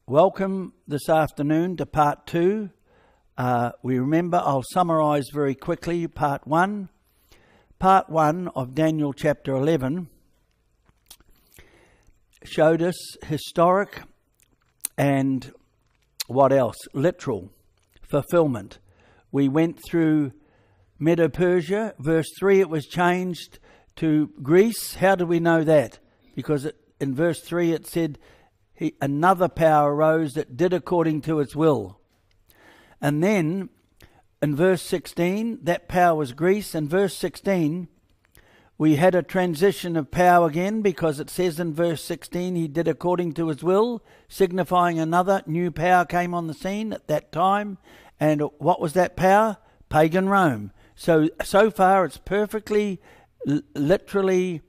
Welcome this afternoon to part 2. We remember, I'll summarise very quickly part 1. Part 1 of Daniel chapter 11 showed us historic and what else? Literal fulfillment. We went through Medo-Persia. Verse 3, it was changed to Greece. How do we know that? Because in verse 3 it said, another power arose that did according to its will. And then in verse 16, that power was Greece. In verse 16, we had a transition of power again, because it says in verse 16, he did according to his will, signifying another new power came on the scene at that time. And what was that power? Pagan Rome. So far it's perfectly, literally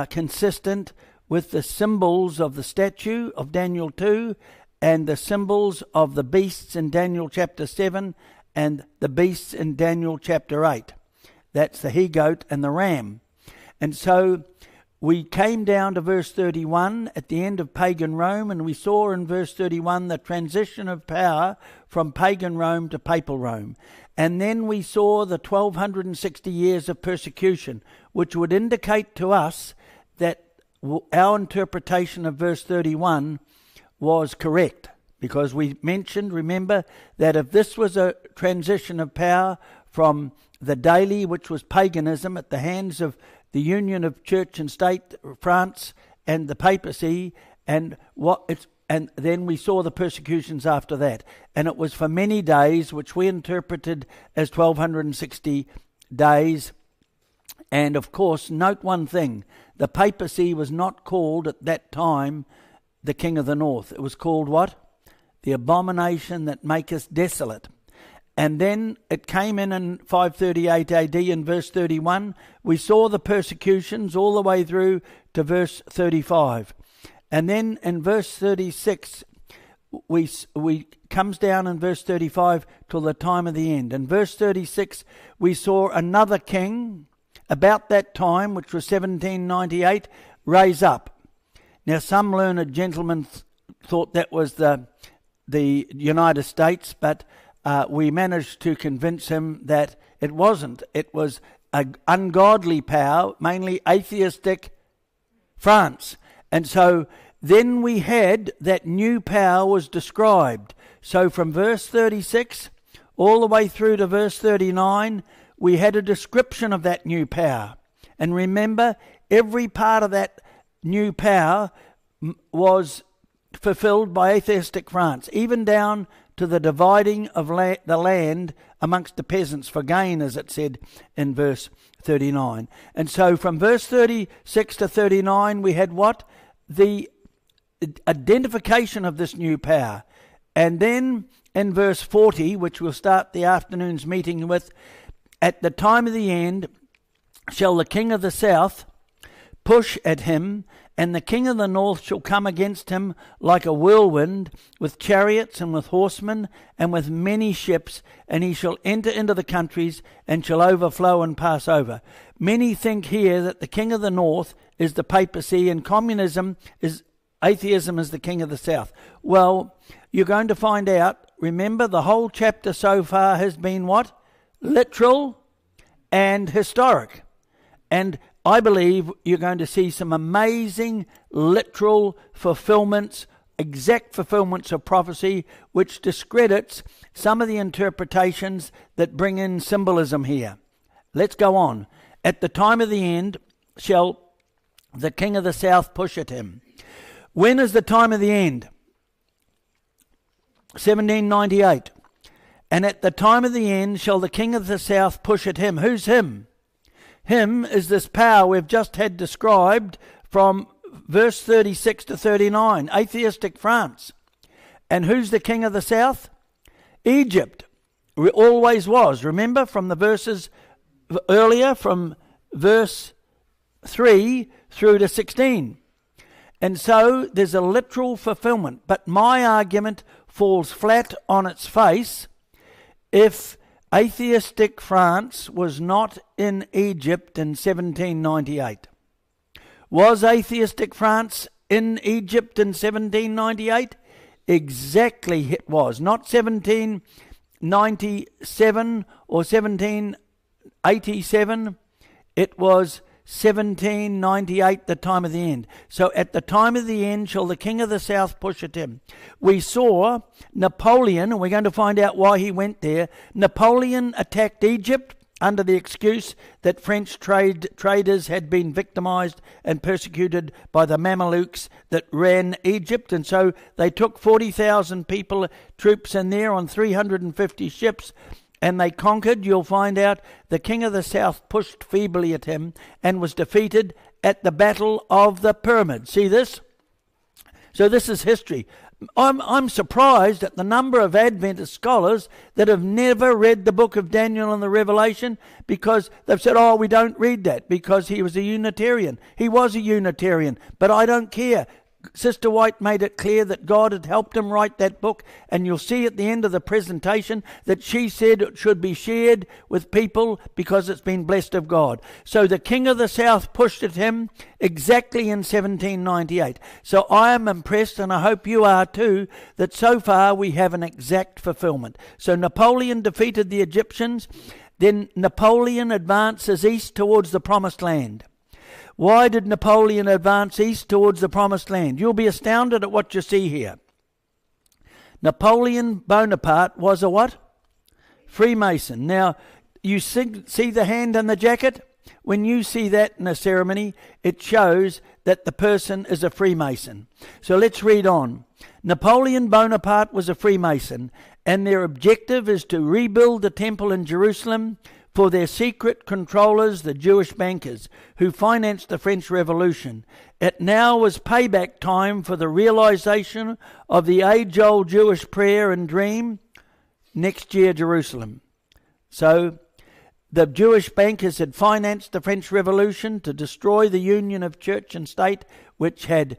consistent with the symbols of the statue of Daniel 2 and the symbols of the beasts in Daniel chapter 7 and the beasts in Daniel chapter 8. That's the he-goat and the ram. And so we came down to verse 31 at the end of pagan Rome, and we saw in verse 31 the transition of power from pagan Rome to papal Rome. And then we saw the 1260 years of persecution, which would indicate to us that our interpretation of verse 31 was correct, because we mentioned, remember, that if this was a transition of power from the daily, which was paganism at the hands of the union of church and state, France and the papacy, and then we saw the persecutions after that, and it was for many days, which we interpreted as 1260 days. And of course, note one thing, the papacy was not called at that time the King of the North. It was called what? The abomination that maketh desolate. And then it came in 538 AD in verse 31. We saw the persecutions all the way through to verse 35. And then in verse 36, we comes down in verse 35 till the time of the end. In verse 36, we saw another king about that time, which was 1798, raise up. Now, some learned gentlemen thought that was the United States, but we managed to convince him that it wasn't. It was an ungodly power, mainly atheistic France. And so then we had that new power was described. So from verse 36 all the way through to verse 39, we had a description of that new power. And remember, every part of that new power was fulfilled by atheistic France, even down to the dividing of the land amongst the peasants for gain, as it said in verse 39. And so from verse 36 to 39, we had what? The identification of this new power. And then in verse 40, which we'll start the afternoon's meeting with, at the time of the end shall the king of the south push at him, and the king of the north shall come against him like a whirlwind, with chariots and with horsemen and with many ships, and he shall enter into the countries and shall overflow and pass over. Many think here that the king of the north is the papacy, and atheism is the king of the south. Well, you're going to find out. Remember, the whole chapter so far has been what? Literal and historic. And I believe you're going to see some amazing literal fulfillments, exact fulfillments of prophecy, which discredits some of the interpretations that bring in symbolism here. Let's go on. At the time of the end shall the king of the south push at him. When is the time of the end? 1798. And at the time of the end shall the king of the south push at him. Who's him? Him is this power we've just had described from verse 36 to 39, atheistic France. And who's the king of the south? Egypt. Always was. Remember from the verses earlier, from verse 3 through to 16. And so there's a literal fulfillment. But my argument falls flat on its face if atheistic France was not in Egypt in 1798. Was atheistic France in Egypt in 1798? exactly it was. Not 1797 or 1787. It was 1798, the time of the end. So at the time of the end shall the king of the south push at him. We saw Napoleon, and we're going to find out why he went there. Napoleon attacked Egypt under the excuse that French traders had been victimized and persecuted by the Mamelukes that ran Egypt. And so they took 40,000 troops in there on 350 ships, and they conquered. You'll find out the king of the south pushed feebly at him and was defeated at the Battle of the Pyramid. See this? So this is history. I'm surprised at the number of Adventist scholars that have never read the book of Daniel and the Revelation, because they've said, oh, we don't read that because he was a Unitarian. He was a Unitarian, but I don't care. Sister White made it clear that God had helped him write that book, and you'll see at the end of the presentation that she said it should be shared with people because it's been blessed of God. So the king of the south pushed at him exactly in 1798. So I am impressed, and I hope you are too, that so far we have an exact fulfillment. So Napoleon defeated the Egyptians. Then Napoleon advances east towards the promised land. Why did Napoleon advance east towards the promised land? You'll be astounded at what you see here. Napoleon Bonaparte was a what? Freemason. Now, you see the hand and the jacket? When you see that in a ceremony, it shows that the person is a Freemason. So let's read on. Napoleon Bonaparte was a Freemason, and their objective is to rebuild the temple in Jerusalem for their secret controllers, the Jewish bankers, who financed the French Revolution. It now was payback time for the realization of the age-old Jewish prayer and dream, next year Jerusalem. So the Jewish bankers had financed the French Revolution to destroy the union of church and state, which had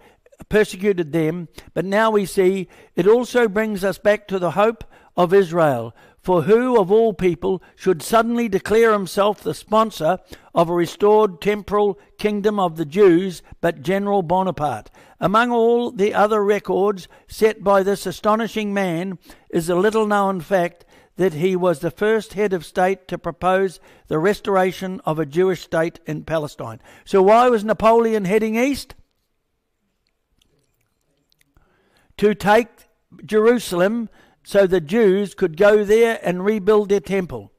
persecuted them. But now we see it also brings us back to the hope of Israel. For who of all people should suddenly declare himself the sponsor of a restored temporal kingdom of the Jews but General Bonaparte? Among all the other records set by this astonishing man is a little-known fact that he was the first head of state to propose the restoration of a Jewish state in Palestine. So why was Napoleon heading east? To take Jerusalem, so the Jews could go there and rebuild their temple.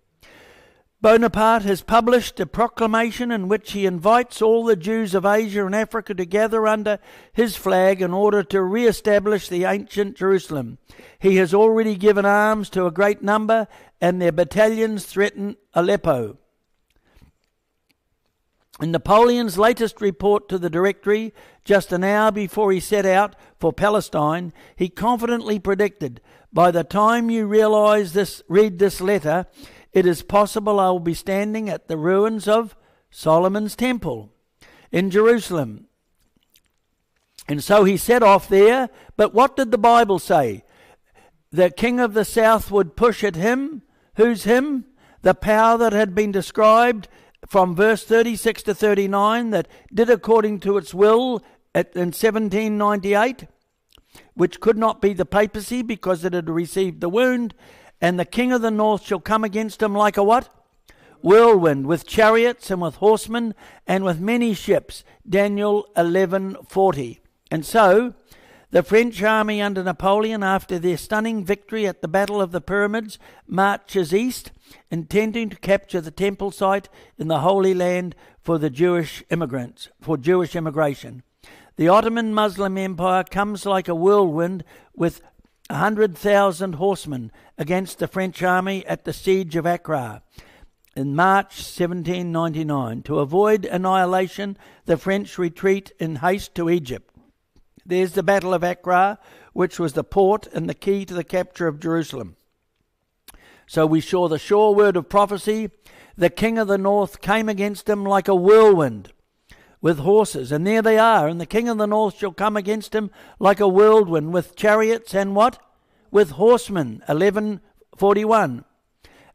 Bonaparte has published a proclamation in which he invites all the Jews of Asia and Africa to gather under his flag in order to re-establish the ancient Jerusalem. He has already given arms to a great number, and their battalions threaten Aleppo. In Napoleon's latest report to the Directory, just an hour before he set out for Palestine, he confidently predicted, by the time you read this letter, it is possible I will be standing at the ruins of Solomon's Temple in Jerusalem. And so he set off there, but what did the Bible say? The king of the south would push at him. Who's him? The power that had been described from verse 36 to 39 that did according to its will in 1798, which could not be the papacy because it had received the wound. And the king of the north shall come against him like a what? Whirlwind, with chariots and with horsemen and with many ships. Daniel 11:40. And so the French army under Napoleon, after their stunning victory at the Battle of the Pyramids, marches east, intending to capture the temple site in the Holy Land for the Jewish immigrants, for Jewish immigration. The Ottoman Muslim Empire comes like a whirlwind with 100,000 horsemen against the French army at the siege of Accra in March 1799. To avoid annihilation, the French retreat in haste to Egypt. There's the Battle of Accra, which was the port and the key to the capture of Jerusalem. So we saw the sure word of prophecy. The king of the north came against him like a whirlwind with horses. And there they are. And the king of the north shall come against him like a whirlwind with chariots and what? With horsemen. 11:41.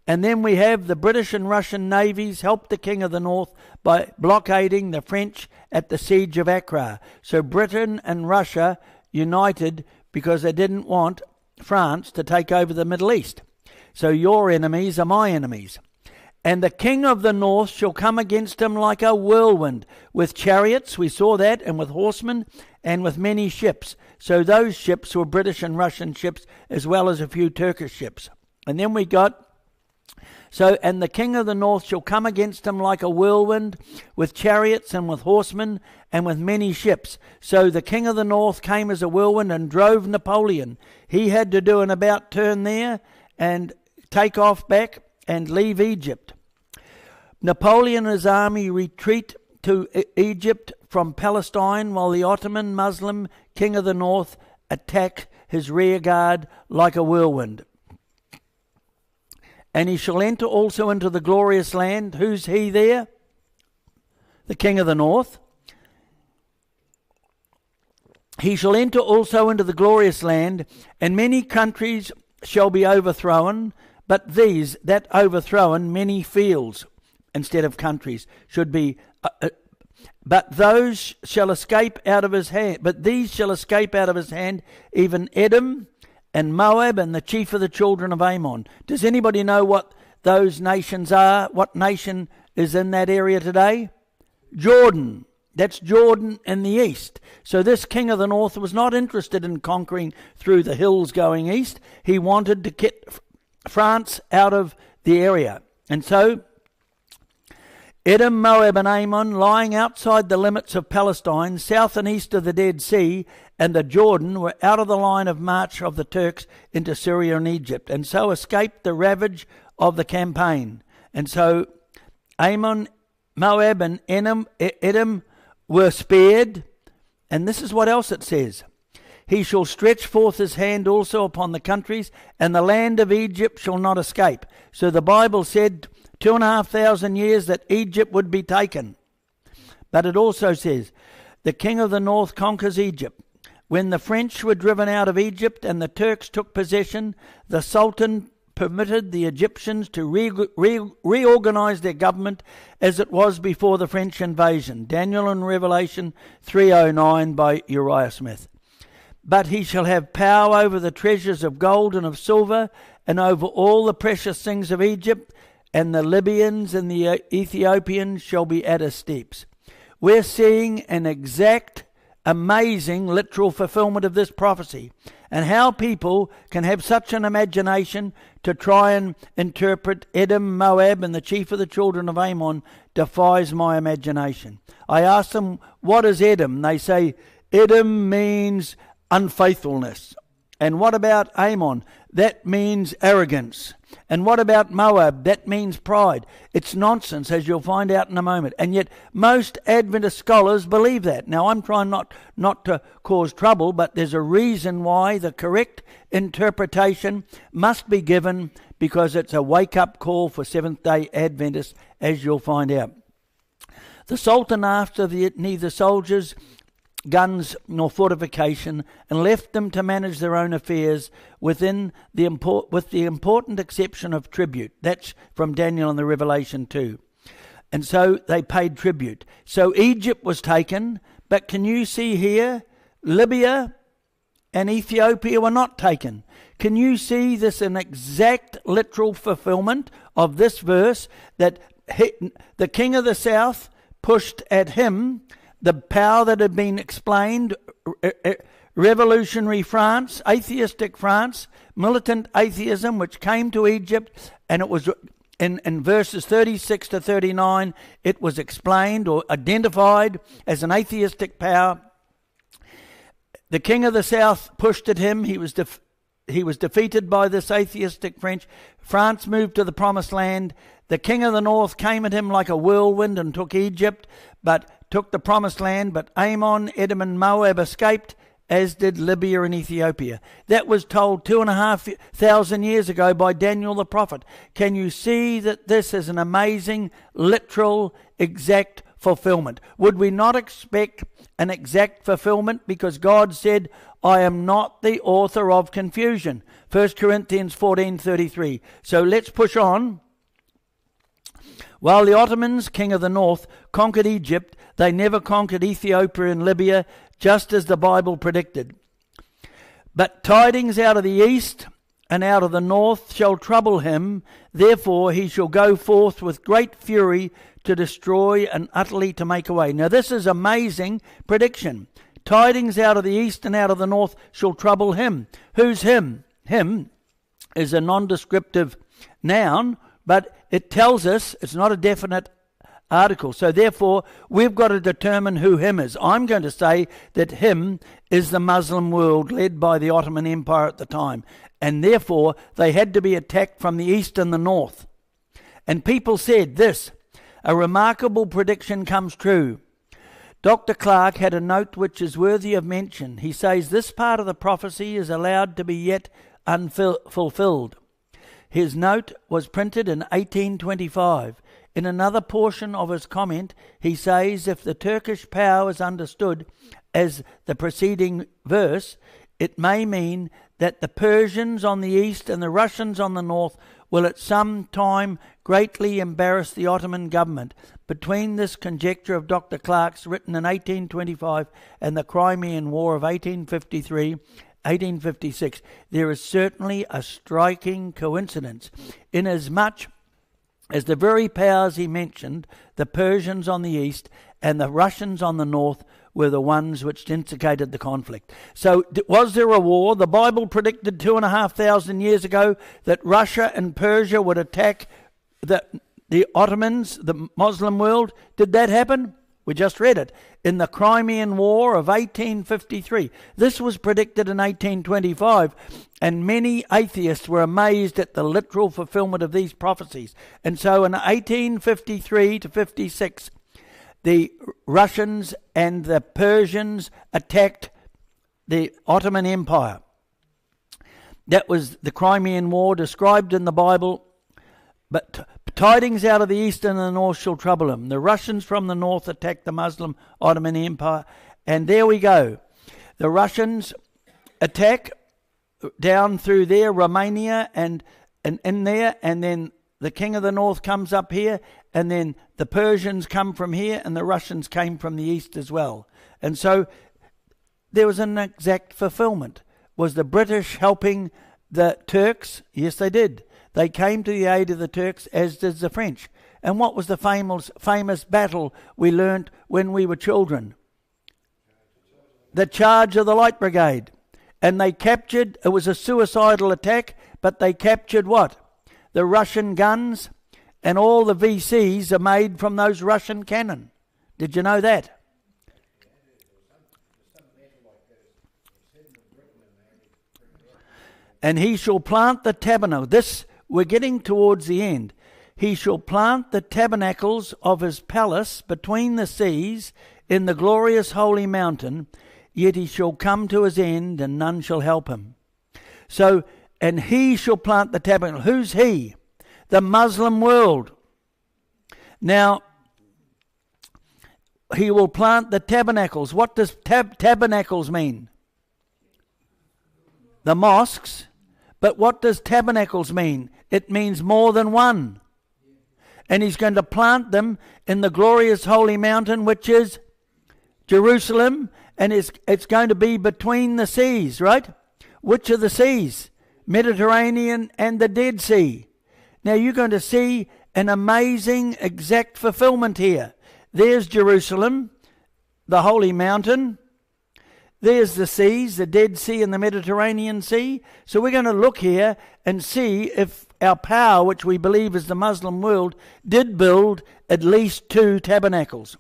And then we have the British and Russian navies help the king of the north by blockading the French at the siege of Accra. So Britain and Russia united because they didn't want France to take over the Middle East. So your enemies are my enemies. And the king of the north shall come against him like a whirlwind, with chariots, we saw that, and with horsemen, and with many ships. So those ships were British and Russian ships, as well as a few Turkish ships. And then we got, and the king of the north shall come against him like a whirlwind, with chariots and with horsemen, and with many ships. So the king of the north came as a whirlwind and drove Napoleon. He had to do an about turn there and take off back and leave Egypt. Napoleon and his army retreat to Egypt from Palestine, while the Ottoman Muslim king of the north attack his rear guard like a whirlwind. And he shall enter also into the glorious land. Who's he there? The king of the north. He shall enter also into the glorious land, and many countries shall be overthrown, but these that overthrown many fields instead of countries should be, but those shall escape out of his hand. But these shall escape out of his hand, even Edom and Moab and the chief of the children of Ammon. Does anybody know what those nations are? What nation is in that area today? Jordan. That's Jordan in the east. So this king of the north was not interested in conquering through the hills going east. He wanted to get France out of the area. And so Edom, Moab and Ammon, lying outside the limits of Palestine, south and east of the Dead Sea, and the Jordan, were out of the line of march of the Turks into Syria and Egypt, and so escaped the ravage of the campaign. And so Ammon, Moab and Edom were spared. And this is what else it says. He shall stretch forth his hand also upon the countries, and the land of Egypt shall not escape. So the Bible said 2,500 years that Egypt would be taken. But it also says, the king of the north conquers Egypt. When the French were driven out of Egypt and the Turks took possession, the Sultan permitted the Egyptians to reorganize their government as it was before the French invasion. Daniel in Revelation 3:09 by Uriah Smith. But he shall have power over the treasures of gold and of silver, and over all the precious things of Egypt, and the Libyans and the Ethiopians shall be at his steps. We're seeing an exact, amazing, literal fulfillment of this prophecy. And how people can have such an imagination to try and interpret Edom, Moab, and the chief of the children of Ammon defies my imagination. I ask them, what is Edom? They say, Edom means unfaithfulness. And what about Ammon? That means arrogance. And what about Moab? That means pride. It's nonsense, as you'll find out in a moment. And yet most Adventist scholars believe that. Now, I'm trying not to cause trouble, but there's a reason why the correct interpretation must be given, because it's a wake-up call for Seventh-day Adventists, as you'll find out. The Sultan, after neither soldiers, guns nor fortification, and left them to manage their own affairs with the important exception of tribute. That's from Daniel in the Revelation 2. And so they paid tribute. So Egypt was taken, but can you see here, Libya and Ethiopia were not taken. Can you see this an exact literal fulfillment of this verse, that the king of the south pushed at him the power that had been explained, revolutionary France, atheistic France, militant atheism, which came to Egypt, and it was in verses 36 to 39, it was explained or identified as an atheistic power. The king of the south pushed at him. He was defeated by this atheistic French. France moved to the promised land. The king of the north came at him like a whirlwind and took Egypt, but took the promised land. But Ammon, Edom and Moab escaped, as did Libya and Ethiopia. That was told 2,500 years ago by Daniel the prophet. Can you see that this is an amazing, literal, exact fulfillment? Would we not expect an exact fulfillment? Because God said, I am not the author of confusion. 1 Corinthians 14:33. So let's push on. While the Ottomans, king of the north, conquered Egypt, they never conquered Ethiopia and Libya, just as the Bible predicted. But tidings out of the east and out of the north shall trouble him. Therefore he shall go forth with great fury to destroy and utterly to make away. Now this is amazing prediction. Tidings out of the east and out of the north shall trouble him. Who's him? Him is a nondescriptive noun, but it tells us it's not a definite article. So therefore, we've got to determine who him is. I'm going to say that him is the Muslim world led by the Ottoman Empire at the time. And therefore, they had to be attacked from the east and the north. And people said this, a remarkable prediction comes true. Dr. Clark had a note which is worthy of mention. He says this part of the prophecy is allowed to be yet unfulfilled. His note was printed in 1825. In another portion of his comment, he says, if the Turkish power is understood as the preceding verse, it may mean that the Persians on the east and the Russians on the north will at some time greatly embarrass the Ottoman government. Between this conjecture of Dr. Clark's, written in 1825, and the Crimean War of 1856, there is certainly a striking coincidence, inasmuch as the very powers he mentioned, the Persians on the east and the Russians on the north, were the ones which instigated the conflict. So was there a war? The Bible predicted 2,500 years ago that Russia and Persia would attack the Ottomans, the Muslim world. Did that happen? We just read it in the Crimean War of 1853. This was predicted in 1825, and many atheists were amazed at the literal fulfillment of these prophecies. And so in 1853 to 56, the Russians and the Persians attacked the Ottoman Empire. That was the Crimean War described in the Bible. But tidings out of the east and the north shall trouble him. The Russians from the north attacked the Muslim Ottoman Empire. And there we go. The Russians attack down through there, Romania and in there, and then the king of the north comes up here, and then the Persians come from here, and the Russians came from the east as well. And so there was an exact fulfillment. Was the British helping the Turks? Yes, they did. They came to the aid of the Turks, as did the French. And what was the famous battle we learnt when we were children? The charge of the Light Brigade. And they captured, it was a suicidal attack, but they captured what? The Russian guns, and all the VCs are made from those Russian cannon. Did you know that? And he shall plant the tabernacle. This, we're getting towards the end. He shall plant the tabernacles of his palace between the seas in the glorious holy mountain, yet he shall come to his end, and none shall help him. So, and he shall plant the tabernacle. Who's he? The Muslim world. Now, he will plant the tabernacles. What does tabernacles mean? The mosques. But what does tabernacles mean? It means more than one. And he's going to plant them in the glorious holy mountain, which is Jerusalem, and it's going to be between the seas, right? Which are the seas? Mediterranean and the Dead Sea. Now you're going to see an amazing exact fulfillment here. There's Jerusalem, the holy mountain. There's the seas, the Dead Sea and the Mediterranean Sea. So we're going to look here and see if our power, which we believe is the Muslim world, did build at least 2 tabernacles.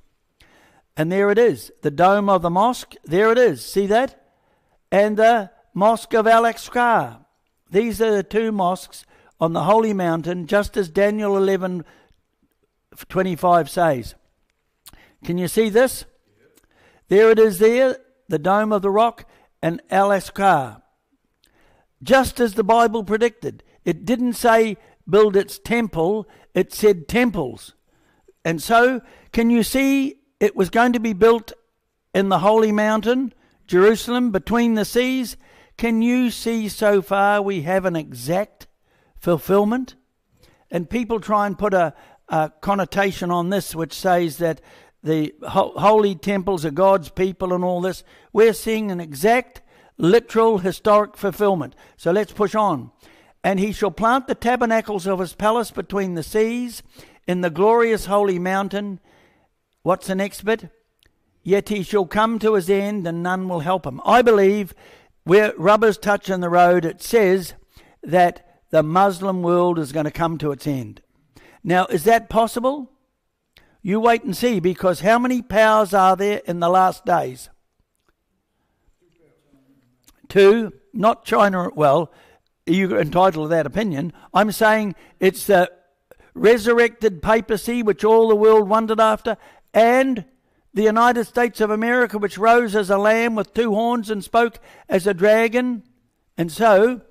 And there it is, the dome of the mosque. There it is, see that? And the Mosque of Al-Aqsa. These are the 2 mosques on the holy mountain, just as Daniel 11:25 says. Can you see this? There it is there, the Dome of the Rock and Al-Aqsa. Just as the Bible predicted. It didn't say build its temple, it said temples. And so, can you see it was going to be built in the holy mountain, Jerusalem, between the seas? Can you see so far we have an exact fulfillment? And people try and put a connotation on this which says that the holy temples are God's people and all this. We're seeing an exact literal historic fulfillment. So let's push on. And he shall plant the tabernacles of his palace between the seas in the glorious holy mountain. What's the next bit? Yet he shall come to his end and none will help him. I believe where rubber's touching the road, it says that the Muslim world is going to come to its end. Now, is that possible? You wait and see, because how many powers are there in the last days? Two, not China. Well, you're entitled to that opinion. I'm saying it's the resurrected papacy, which all the world wondered after, and the United States of America, which rose as a lamb with two horns and spoke as a dragon. And so,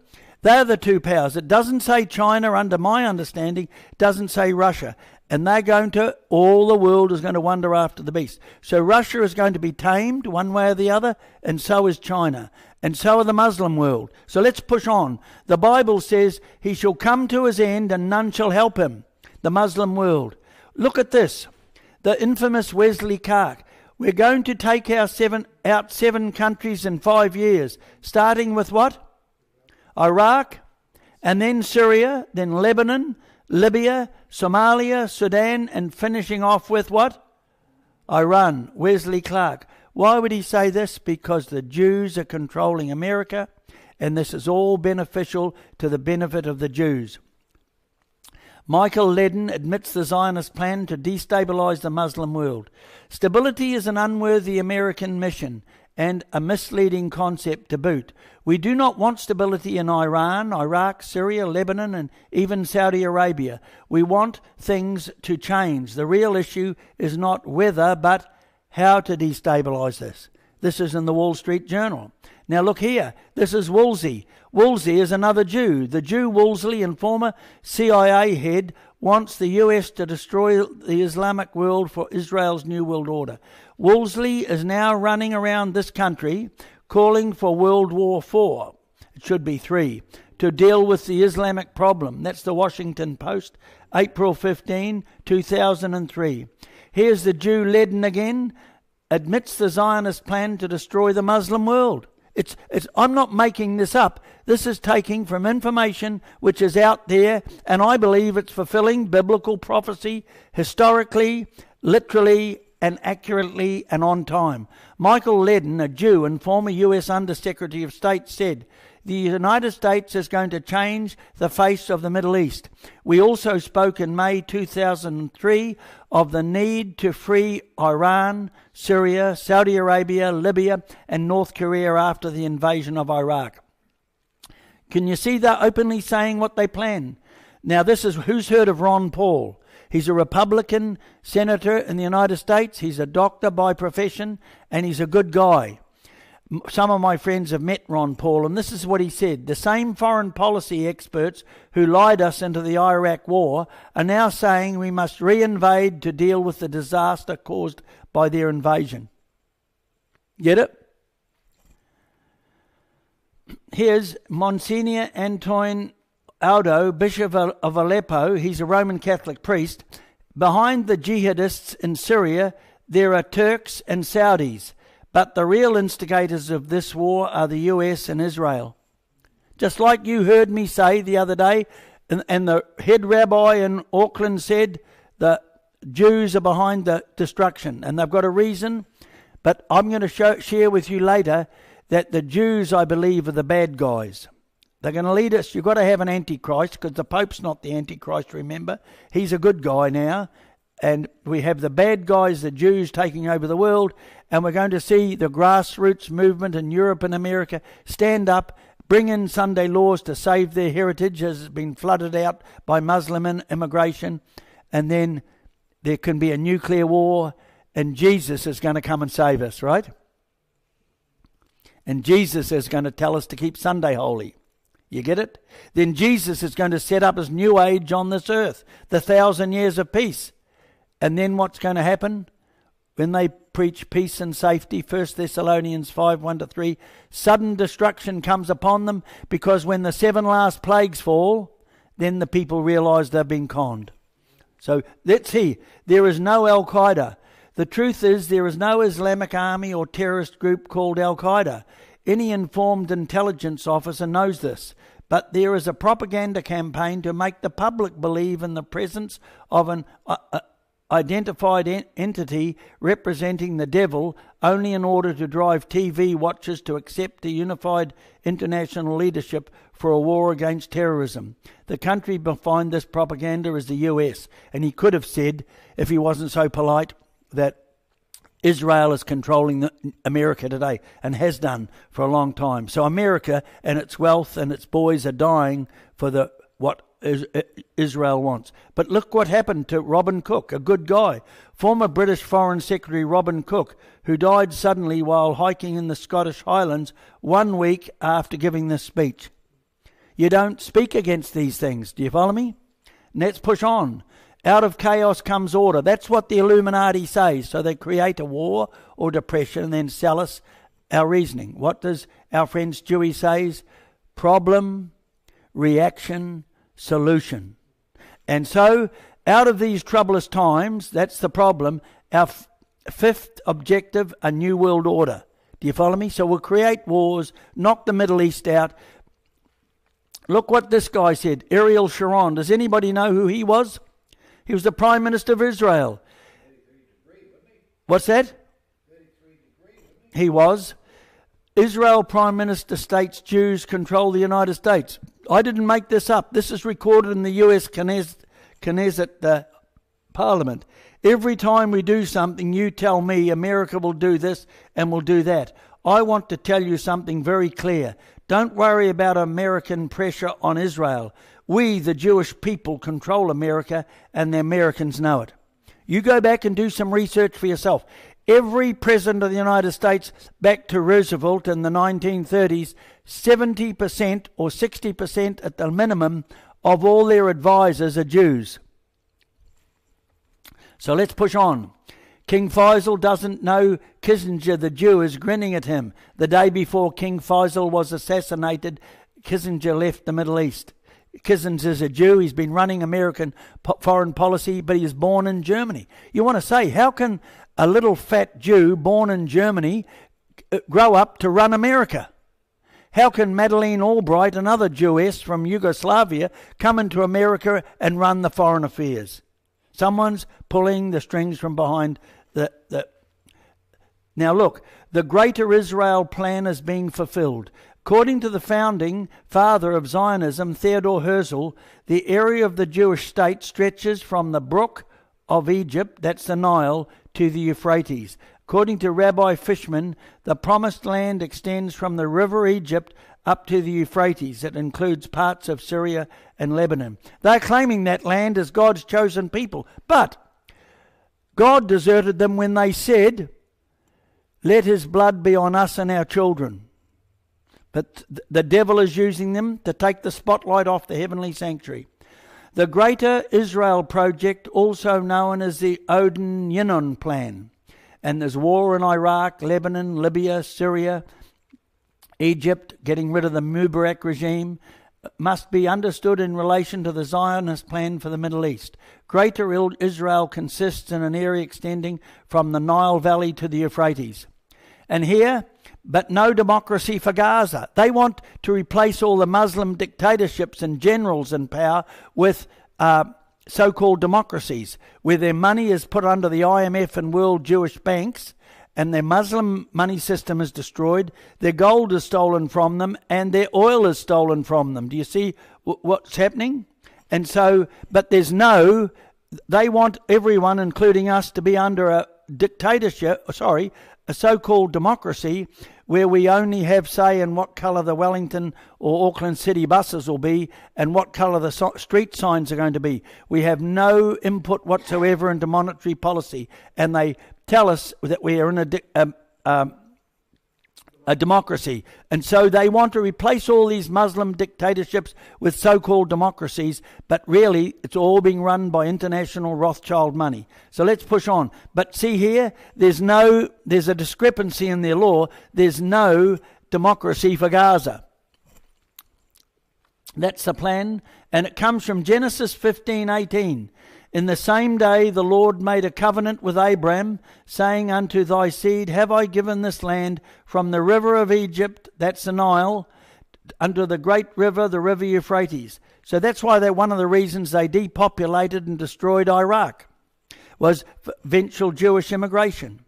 they're the two powers. It doesn't say China, under my understanding. It doesn't say Russia. And they're going to, all the world is going to wonder after the beast. So Russia is going to be tamed one way or the other, and so is China. And so are the Muslim world. So let's push on. The Bible says, he shall come to his end and none shall help him. The Muslim world. Look at this. The infamous Wesley Clark. We're going to take out seven countries in 5 years. Starting with what? Iraq, and then Syria, then Lebanon, Libya, Somalia, Sudan, and finishing off with what? Iran. Wesley Clark. Why would he say this? Because the Jews are controlling America, and this is all beneficial to the benefit of the Jews. Michael Ledden admits the Zionist plan to destabilize the Muslim world. Stability is an unworthy American mission and a misleading concept to boot. We do not want stability in Iran, Iraq, Syria, Lebanon, and even Saudi Arabia. We want things to change. The real issue is not whether, but how to destabilize this. This is in the Wall Street Journal. Now look here. This is Woolsey. Woolsey is another Jew. The Jew Woolsey, and former CIA head, wants the US to destroy the Islamic world for Israel's New World Order. Woolsey is now running around this country calling for World War IV, it should be 3, to deal with the Islamic problem. That's the Washington Post, April 15, 2003. Here's the Jew Ledden again, admits the Zionist plan to destroy the Muslim world. I'm not making this up. This is taking from information which is out there, and I believe it's fulfilling biblical prophecy historically, literally, and accurately, and on time. Michael Ledden, a Jew and former U.S. Undersecretary of State, said, the United States is going to change the face of the Middle East. We also spoke in May 2003 of the need to free Iran, Syria, Saudi Arabia, Libya, and North Korea after the invasion of Iraq. Can you see they're openly saying what they plan? Now this is, who's heard of Ron Paul? He's a Republican senator in the United States. He's a doctor by profession, and he's a good guy. Some of my friends have met Ron Paul, and this is what he said. The same foreign policy experts who lied us into the Iraq war are now saying we must re-invade to deal with the disaster caused by their invasion. Get it? Here's Monsignor Antoine Aldo, Bishop of Aleppo. He's a Roman Catholic priest. Behind the jihadists in Syria, there are Turks and Saudis. But the real instigators of this war are the US and Israel. Just like you heard me say the other day, and the head rabbi in Auckland said the Jews are behind the destruction. And they've got a reason, but I'm going to share with you later that the Jews, I believe, are the bad guys. They're going to lead us. You've got to have an antichrist, because the Pope's not the antichrist, remember. He's a good guy now. And we have the bad guys, the Jews, taking over the world, and we're going to see the grassroots movement in Europe and America stand up, bring in Sunday laws to save their heritage as it's been flooded out by Muslim immigration, and then there can be a nuclear war, and Jesus is going to come and save us, right? And Jesus is going to tell us to keep Sunday holy. You get it? Then Jesus is going to set up his new age on this earth, the 1,000 years of peace. And then what's going to happen? When they preach peace and safety, 1 Thessalonians 5, 1-3, sudden destruction comes upon them, because when the 7 last plagues fall, then the people realize they've been conned. So let's see. There is no Al-Qaeda. The truth is there is no Islamic army or terrorist group called Al-Qaeda. Any informed intelligence officer knows this. But there is a propaganda campaign to make the public believe in the presence of an identified entity representing the devil, only in order to drive TV watchers to accept a unified international leadership for a war against terrorism. The country behind this propaganda is the US, and he could have said, if he wasn't so polite, that Israel is controlling America today, and has done for a long time. So America and its wealth and its boys are dying for what Israel wants. But look what happened to Robin Cook, a good guy. Former British Foreign Secretary Robin Cook, who died suddenly while hiking in the Scottish Highlands 1 week after giving this speech. You don't speak against these things. Do you follow me? Let's push on. Out of chaos comes order. That's what the Illuminati says. So they create a war or depression and then sell us our reasoning. What does our friend Stewie say? Problem, reaction, solution. And so out of these troublous times, that's the problem, our fifth objective, a new world order. Do you follow me? So we'll create wars, knock the Middle East out. Look what this guy said, Ariel Sharon. Does anybody know who he was? He was the Prime Minister of Israel. 33 degree, wasn't he? What's that? 33 degree, wasn't he? He was. Israel Prime Minister states Jews control the United States. I didn't make this up. This is recorded in the US Knesset Parliament. Every time we do something, you tell me America will do this and will do that. I want to tell you something very clear. Don't worry about American pressure on Israel. We, the Jewish people, control America, and the Americans know it. You go back and do some research for yourself. Every president of the United States, back to Roosevelt in the 1930s, 70% or 60% at the minimum of all their advisors are Jews. So let's push on. King Faisal doesn't know Kissinger, the Jew, is grinning at him. The day before King Faisal was assassinated, Kissinger left the Middle East. Kissinger is a Jew. He's been running American foreign policy, but he is born in Germany. You want to say, how can a little fat Jew born in Germany grow up to run America? How can Madeleine Albright, another Jewess from Yugoslavia, come into America and run the foreign affairs? Someone's pulling the strings from behind the... Now look, the Greater Israel plan is being fulfilled. According to the founding father of Zionism, Theodor Herzl, the area of the Jewish state stretches from the brook of Egypt, that's the Nile, to the Euphrates. According to Rabbi Fishman, the promised land extends from the river Egypt up to the Euphrates. It includes parts of Syria and Lebanon. They're claiming that land as God's chosen people. But God deserted them when they said, "Let his blood be on us and our children." But the devil is using them to take the spotlight off the heavenly sanctuary. The Greater Israel Project, also known as the Odin-Yinon Plan. And there's war in Iraq, Lebanon, Libya, Syria, Egypt, getting rid of the Mubarak regime, must be understood in relation to the Zionist plan for the Middle East. Greater Israel consists in an area extending from the Nile Valley to the Euphrates. And here, but no democracy for Gaza. They want to replace all the Muslim dictatorships and generals in power with so-called democracies, where their money is put under the IMF and World Jewish banks, and their Muslim money system is destroyed, their gold is stolen from them, and their oil is stolen from them. Do you see what's happening? And so, but they want everyone, including us, to be under a dictatorship, a so-called democracy, where we only have say in what colour the Wellington or Auckland city buses will be and what colour the street signs are going to be. We have no input whatsoever into monetary policy, and they tell us that we are in a democracy. And so they want to replace all these Muslim dictatorships with so-called democracies, but really it's all being run by international Rothschild money. So let's push on. But see here, there's a discrepancy in their law. There's no democracy for Gaza. That's the plan, and it comes from Genesis 15:18. In the same day the Lord made a covenant with Abram, saying, unto thy seed have I given this land from the river of Egypt, that's the Nile, unto the great river, the river Euphrates. So that's why one of the reasons they depopulated and destroyed Iraq was eventual Jewish immigration.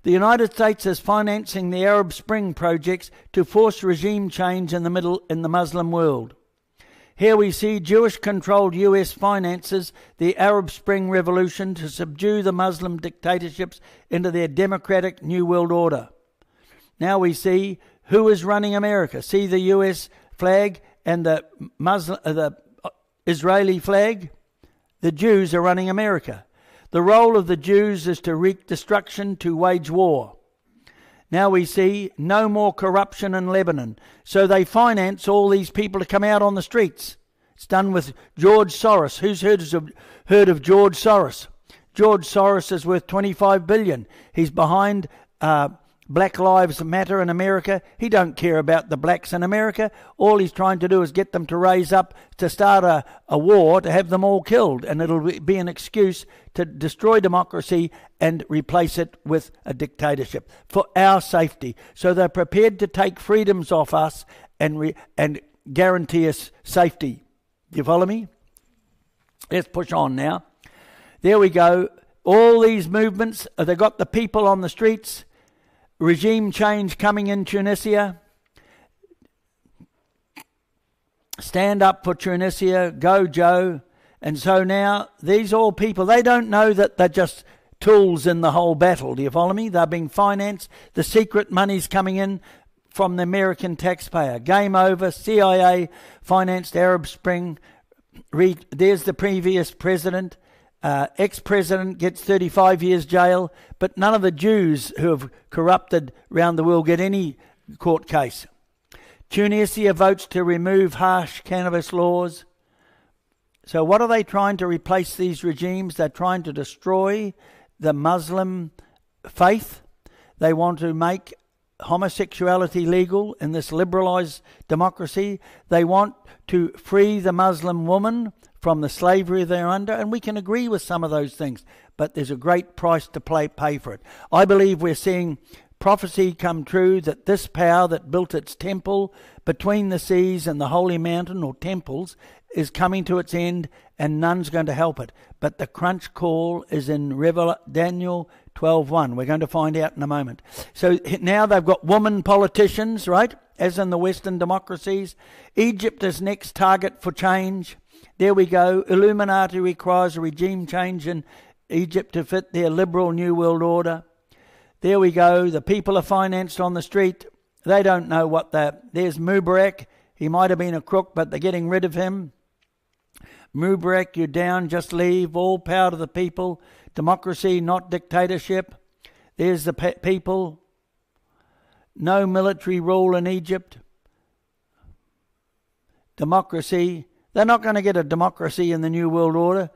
The United States is financing the Arab Spring projects to force regime change in the Muslim world. Here we see Jewish-controlled US finances the Arab Spring Revolution to subdue the Muslim dictatorships into their democratic New World Order. Now we see who is running America. See the US flag and the Israeli flag? The Jews are running America. The role of the Jews is to wreak destruction, to wage war. Now we see no more corruption in Lebanon. So they finance all these people to come out on the streets. It's done with George Soros. Who's heard of George Soros? George Soros is worth $25 billion. He's behind Black Lives Matter in America. He don't care about the blacks in America. All he's trying to do is get them to raise up to start a war to have them all killed. And it'll be an excuse to destroy democracy and replace it with a dictatorship for our safety. So they're prepared to take freedoms off us and guarantee us safety. Do you follow me? Let's push on now. There we go. All these movements, they got the people on the streets. Regime change coming in Tunisia. Stand up for Tunisia. Go Joe. And so now these all people, they don't know that they're just tools in the whole battle. Do you follow me? They're being financed. The secret money's coming in from the American taxpayer. Game over. CIA financed Arab Spring. There's the previous president. Ex-president gets 35 years jail, but none of the Jews who have corrupted around the world get any court case. Tunisia votes to remove harsh cannabis laws. So what are they trying to replace these regimes? They're trying to destroy the Muslim faith. They want to make homosexuality legal in this liberalized democracy. They want to free the Muslim woman from the slavery they're under, and we can agree with some of those things, but there's a great price to pay for it. I believe we're seeing prophecy come true that this power that built its temple between the seas and the holy mountain, or temples, is coming to its end, and none's going to help it. But the crunch call is in Daniel 12:1. We're going to find out in a moment. So now they've got woman politicians, right, as in the Western democracies. Egypt is next target for change. There we go. Illuminati requires a regime change in Egypt to fit their liberal New World Order. There we go. The people are financed on the street. They don't know what there's Mubarak. He might have been a crook, but they're getting rid of him. Mubarak, you're down, just leave. All power to the people. Democracy, not dictatorship. There's the people. No military rule in Egypt. Democracy. They're not going to get a democracy in the New World Order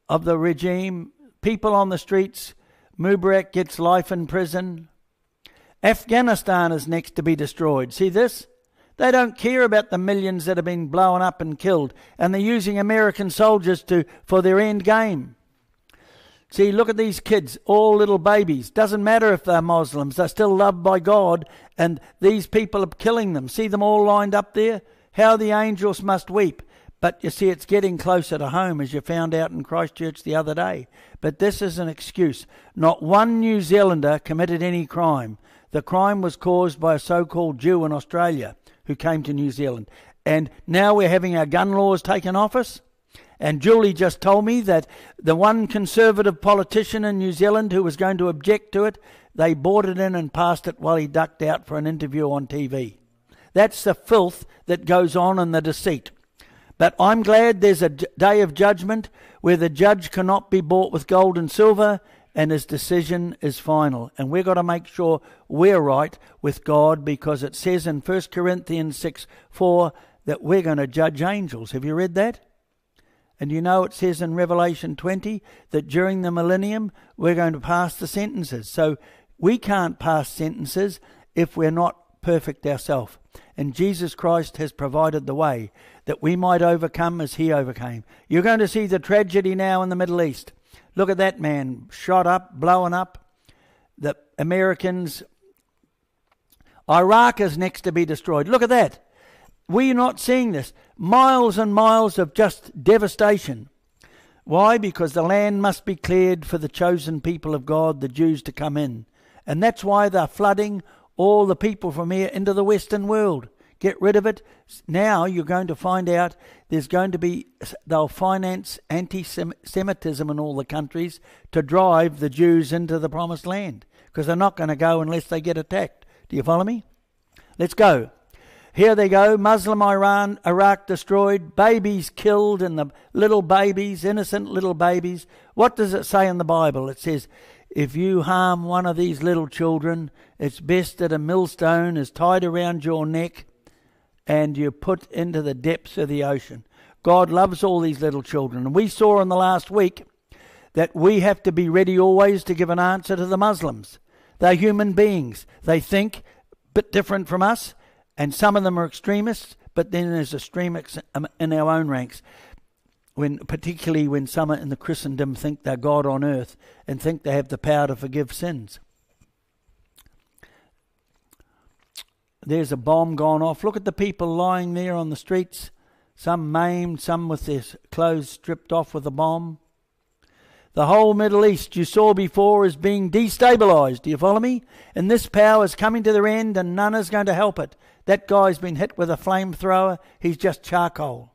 of the regime. People on the streets. Mubarak gets life in prison. Afghanistan is next to be destroyed. See this? They don't care about the millions that have been blown up and killed. And they're using American soldiers for their end game. See, look at these kids, all little babies. Doesn't matter if they're Muslims. They're still loved by God. And these people are killing them. See them all lined up there? How the angels must weep. But you see, it's getting closer to home, as you found out in Christchurch the other day. But this is an excuse. Not one New Zealander committed any crime. The crime was caused by a so-called Jew in Australia who came to New Zealand. And now we're having our gun laws taken off us. And Julie just told me that the one conservative politician in New Zealand who was going to object to it, they bought it in and passed it while he ducked out for an interview on TV. That's the filth that goes on and the deceit. But I'm glad there's a day of judgment where the judge cannot be bought with gold and silver, and his decision is final. And we've got to make sure we're right with God, because it says in 1 Corinthians 6:4 that we're going to judge angels. Have you read that? And you know it says in Revelation 20 that during the millennium we're going to pass the sentences. So we can't pass sentences if we're not perfect ourselves. And Jesus Christ has provided the way that we might overcome as he overcame. You're going to see the tragedy now in the Middle East. Look at that man, shot up, blowing up. The Americans. Iraq is next to be destroyed. Look at that. We're not seeing this. Miles and miles of just devastation. Why? Because the land must be cleared for the chosen people of God, the Jews, to come in. And that's why they're flooding all the people from here into the Western world. Get rid of it. Now you're going to find out they'll finance anti-Semitism in all the countries to drive the Jews into the promised land. Because they're not going to go unless they get attacked. Do you follow me? Let's go. Here they go, Muslim Iraq destroyed, babies killed, and the little babies, innocent little babies. What does it say in the Bible? It says, if you harm one of these little children, it's best that a millstone is tied around your neck and you're put into the depths of the ocean. God loves all these little children. And we saw in the last week that we have to be ready always to give an answer to the Muslims. They're human beings. They think a bit different from us. And some of them are extremists, but then there's extremists in our own ranks. Particularly when some in the Christendom think they're God on earth and think they have the power to forgive sins. There's a bomb gone off. Look at the people lying there on the streets. Some maimed, some with their clothes stripped off with a bomb. The whole Middle East you saw before is being destabilised. Do you follow me? And this power is coming to their end and none is going to help it. That guy's been hit with a flamethrower. He's just charcoal.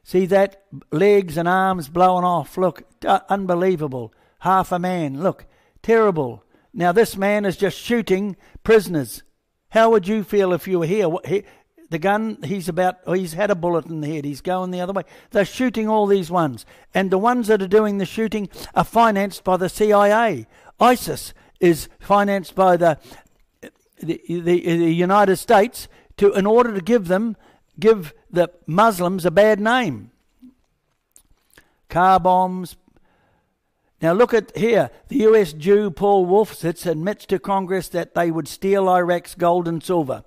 See that? Legs and arms blowing off. Look, unbelievable. Half a man. Look, terrible. Now this man is just shooting prisoners. How would you feel if you were here? The gun, he's had a bullet in the head. He's going the other way. They're shooting all these ones. And the ones that are doing the shooting are financed by the CIA. ISIS is financed by the United States in order to give the Muslims a bad name. Car bombs. Now look at here. The US Jew Paul Wolfowitz admits to Congress that they would steal Iraq's gold and silver.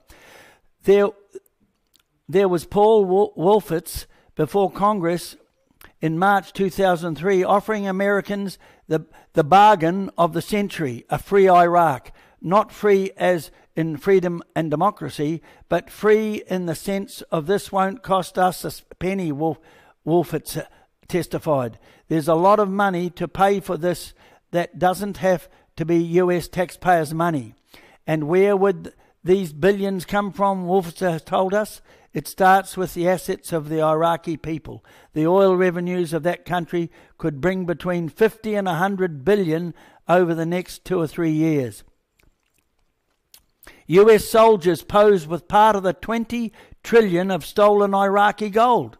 There was Paul Wolfowitz before Congress in March 2003 offering Americans the bargain of the century, a free Iraq. Not free as in freedom and democracy, but free in the sense of this won't cost us a penny, Wolfowitz testified. There's a lot of money to pay for this that doesn't have to be US taxpayers' money. And where would these billions come from, Wolfowitz has told us? It starts with the assets of the Iraqi people. The oil revenues of that country could bring between 50 and 100 billion over the next 2 or 3 years. US soldiers posed with part of the 20 trillion of stolen Iraqi gold.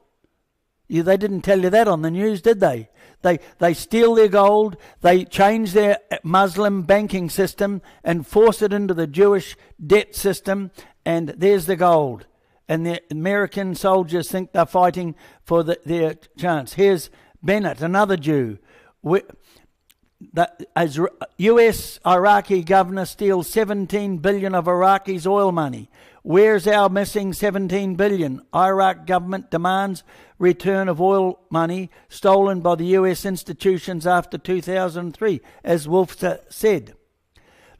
They didn't tell you that on the news, did they? They steal their gold, they change their Muslim banking system and force it into the Jewish debt system, and there's the gold. And the American soldiers think they're fighting for their chance. Here's Bennett, another Jew. As US Iraqi governor steals 17 billion of Iraqi's oil money. Where's our missing 17 billion? Iraq government demands return of oil money stolen by the US institutions after 2003, as Wolf said.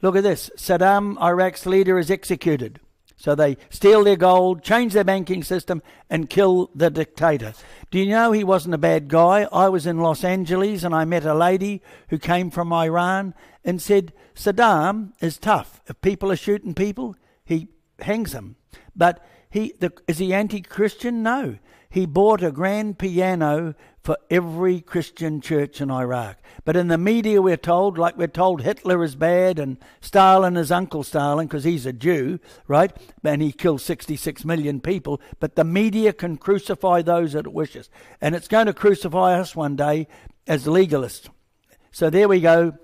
Look at this. Saddam, Iraq's leader, is executed. So they steal their gold, change their banking system, and kill the dictator. Do you know he wasn't a bad guy? I was in Los Angeles and I met a lady who came from Iran and said, Saddam is tough. If people are shooting people, he hangs them. But is he anti-Christian? No. He bought a grand piano for every Christian church in Iraq. But in the media we're told Hitler is bad and Stalin is Uncle Stalin because he's a Jew, right? And he killed 66 million people. But the media can crucify those that it wishes. And it's going to crucify us one day as legalists. So there we go.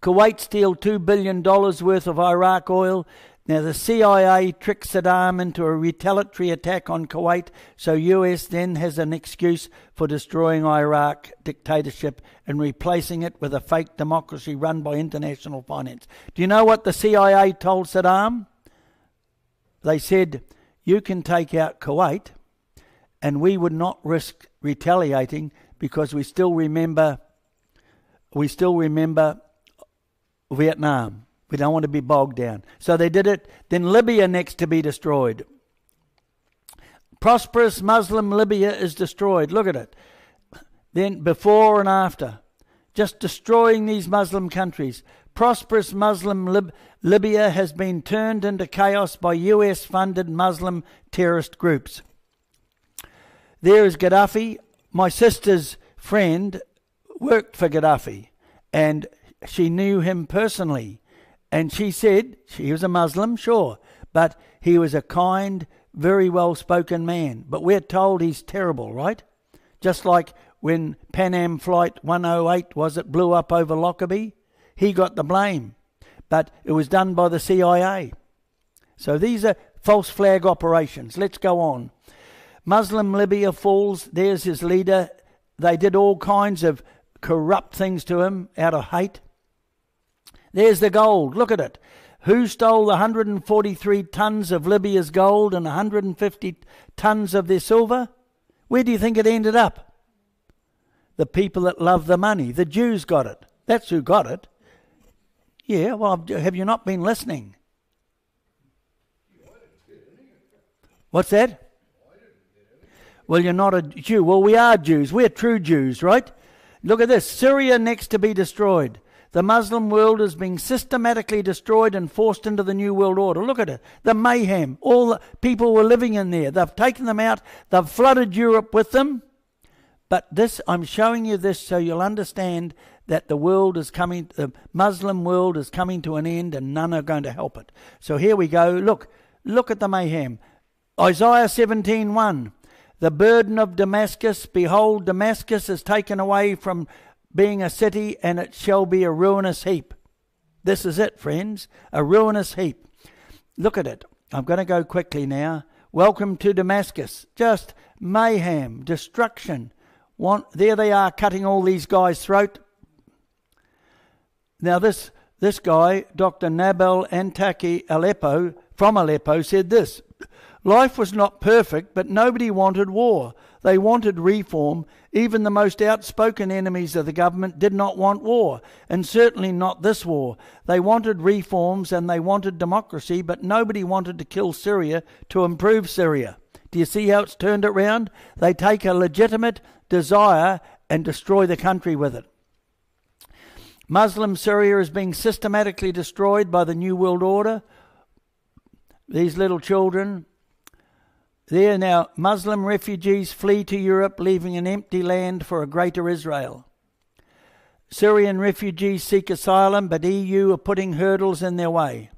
Kuwait steal $2 billion worth of Iraq oil. Now, the CIA tricked Saddam into a retaliatory attack on Kuwait, so US then has an excuse for destroying Iraq dictatorship and replacing it with a fake democracy run by international finance. Do you know what the CIA told Saddam? they said, you can take out Kuwait, and we would not risk retaliating because we still remember Vietnam. We don't want to be bogged down. So they did it. Then Libya next to be destroyed. Prosperous Muslim Libya is destroyed. Look at it. Then before and after. Just destroying these Muslim countries. Prosperous Muslim Libya has been turned into chaos by US-funded Muslim terrorist groups. There is Gaddafi. My sister's friend worked for Gaddafi, and she knew him personally. And she said, he was a Muslim, sure, but he was a kind, very well-spoken man. But we're told he's terrible, right? Just like when Pan Am Flight 108 blew up over Lockerbie, he got the blame. But it was done by the CIA. So these are false flag operations. Let's go on. Muslim Libya falls. There's his leader. They did all kinds of corrupt things to him out of hate. There's the gold. Look at it. Who stole the 143 tons of Libya's gold and 150 tons of their silver? Where do you think it ended up? The people that love the money. The Jews got it. That's who got it. Yeah, well, have you not been listening? What's that? Well, you're not a Jew. Well, we are Jews. We're true Jews, right? Look at this. Syria next to be destroyed. The Muslim world is being systematically destroyed and forced into the New World Order. Look at it. The mayhem. All the people were living in there. They've taken them out. They've flooded Europe with them. But this, I'm showing you this so you'll understand that the world is coming, the Muslim world is coming to an end, and none are going to help it. So here we go. Look at the mayhem. Isaiah 17:1. The burden of Damascus, behold, Damascus is taken away from being a city, and it shall be a ruinous heap. This is it, friends, a ruinous heap. Look at it. I'm going to go quickly now. Welcome to Damascus. Just mayhem, destruction. There they are, cutting all these guys' throat. Now this guy, Dr. Nabil Antaki from Aleppo, said this. Life was not perfect, but nobody wanted war. They wanted reform. Even the most outspoken enemies of the government did not want war, and certainly not this war. They wanted reforms and they wanted democracy, but nobody wanted to kill Syria to improve Syria. Do you see how it's turned around? They take a legitimate desire and destroy the country with it. Muslim Syria is being systematically destroyed by the New World Order. These little children. There now, Muslim refugees flee to Europe, leaving an empty land for a greater Israel. Syrian refugees seek asylum, but EU are putting hurdles in their way.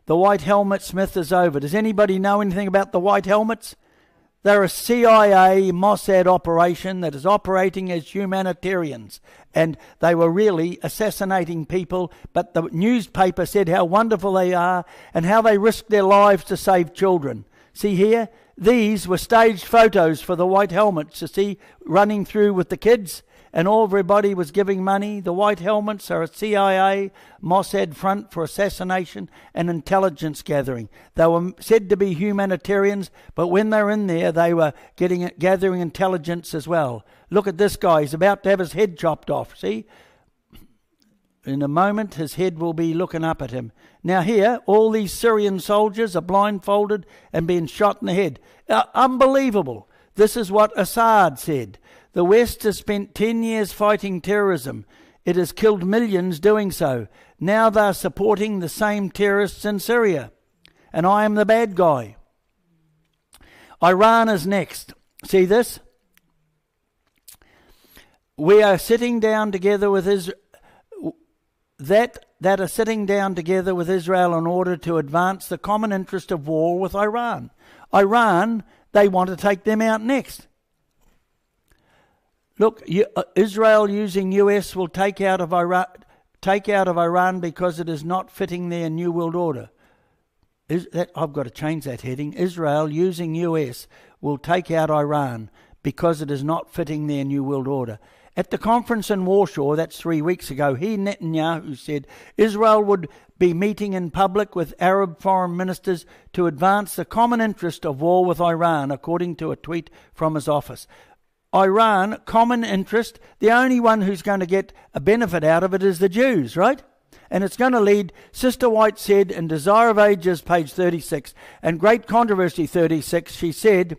The White Helmet myth is over. Does anybody know anything about the White Helmets? They're a CIA Mossad operation that is operating as humanitarians. And they were really assassinating people, but the newspaper said how wonderful they are and how they risked their lives to save children. See here, these were staged photos for the White Helmets to see running through with the kids, and everybody was giving money. The White Helmets are a CIA Mossad front for assassination and intelligence gathering. They were said to be humanitarians, but when they were in there, they were gathering intelligence as well. Look at this guy. He's about to have his head chopped off, see? In a moment, his head will be looking up at him. Now here, all these Syrian soldiers are blindfolded and being shot in the head. Unbelievable. This is what Assad said. The West has spent 10 years fighting terrorism. It has killed millions doing so. Now they're supporting the same terrorists in Syria. And I am the bad guy. Iran is next. See this? We are sitting down together with Israel. That are sitting down together with Israel in order to advance the common interest of war with Iran. Iran, they want to take them out next. Look, Israel using US will take out of Iran because it is not fitting their New World Order. I've got to change that heading. Israel using US will take out Iran because it is not fitting their New World Order. At the conference in Warsaw, that's 3 weeks ago, Netanyahu said Israel would be meeting in public with Arab foreign ministers to advance the common interest of war with Iran, according to a tweet from his office. Iran, common interest, the only one who's going to get a benefit out of it is the Jews, right? And it's going to lead, Sister White said in Desire of Ages, page 36, and Great Controversy 36, she said,